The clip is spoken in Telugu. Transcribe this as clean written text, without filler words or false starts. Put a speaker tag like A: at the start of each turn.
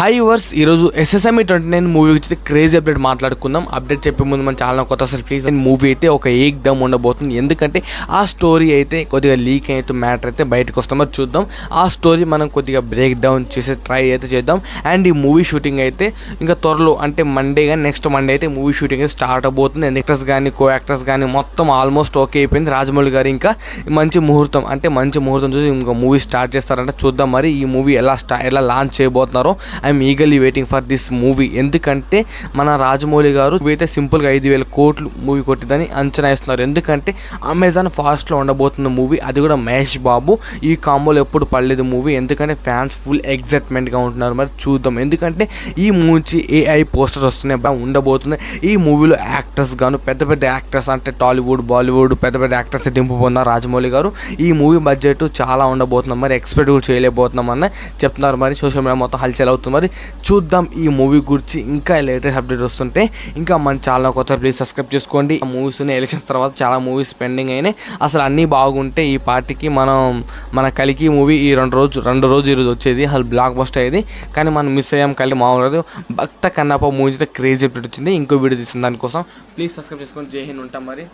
A: హాయ్ వర్స్ ఈరోజు SSME 29 మూవీ వచ్చి క్రేజీ అప్డేట్ మాట్లాడుకుందాం. అప్డేట్ చెప్పే ముందు మన ఛానల్ కొత్త అసలు ప్లీజ్ మూవీ అయితే ఒక ఏక్దమ్ ఉండబోతుంది. ఎందుకంటే ఆ స్టోరీ అయితే కొద్దిగా లీక్ అయితే మ్యాటర్ అయితే బయటకు వస్తాం. మరి చూద్దాం ఆ స్టోరీ మనం కొద్దిగా బ్రేక్ డౌన్ చేసే ట్రై అయితే చేద్దాం. అండ్ ఈ మూవీ షూటింగ్ అయితే ఇంకా త్వరలో అంటే మండే కానీ నెక్స్ట్ మండే అయితే మూవీ షూటింగ్ అయితే స్టార్ట్ అవబోతుంది. యాక్టర్స్ కానీ కో యాక్టర్స్ కానీ మొత్తం ఆల్మోస్ట్ ఓకే అయిపోయింది. రాజమౌళి గారు ఇంకా మంచి ముహూర్తం చూసి ఇంకా మూవీ స్టార్ట్ చేస్తారంటే చూద్దాం. మరి ఈ మూవీ ఎలా లాంచ్ చేయబోతున్నారో I'm eagerly waiting for this movie. ఎందుకంటే మన రాజమౌళి గారు అయితే సింపుల్గా 5,000 కోట్లు మూవీ కొట్టిందని అంచనా వేస్తున్నారు. ఎందుకంటే అమెజాన్ ఫాస్ట్లో ఉండబోతున్న మూవీ, అది కూడా మహేష్ బాబు. ఈ కాంబోలో ఎప్పుడు పడలేదు మూవీ. ఎందుకంటే ఫ్యాన్స్ ఫుల్ ఎగ్జైట్మెంట్గా ఉంటున్నారు. మరి చూద్దాం. ఎందుకంటే ఈ మూవీ AI పోస్టర్ వస్తున్నాయి ఉండబోతుంది. ఈ మూవీలో యాక్టర్స్ గాను పెద్ద యాక్టర్స్ అంటే టాలీవుడ్ బాలీవుడ్ పెద్ద యాక్టర్స్ దింపబోతున్నారు రాజమౌళి గారు. ఈ మూవీ బడ్జెట్ చాలా ఉండబోతున్నాం. మరి ఎక్స్పెక్ట్ కూడా చేయలేకపోతున్నాం అని చెప్తున్నారు. మరి సోషల్ మీడియా మొత్తం హల్చల్ అవుతుంది. మరి చూద్దాం ఈ మూవీ గురించి ఇంకా లేటెస్ట్ అప్డేట్ వస్తుంటే ఇంకా మన ఛానల్ కొత్త ప్లీజ్ సబ్స్క్రైబ్ చేసుకోండి. ఆ మూవీస్ ఎలక్షన్స్ తర్వాత చాలా మూవీస్ పెండింగ్ అయినాయి. అసలు అన్నీ బాగుంటే ఈ పార్టీకి మన కలికి మూవీ ఈ రెండు రోజు ఈరోజు వచ్చేది. అసలు బ్లాక్ బస్టర్ అయ్యేది. కానీ మనం మిస్ అయ్యాం. కలికి మామూలు భక్త కన్నప్ప మూవీ అయితే క్రేజీ అప్డేట్ వచ్చింది. ఇంకో వీడియో తీసిన దానికోసం ప్లీజ్ సబ్స్క్రైబ్ చేసుకోండి. జై హింద్. ఉంటాం మరి.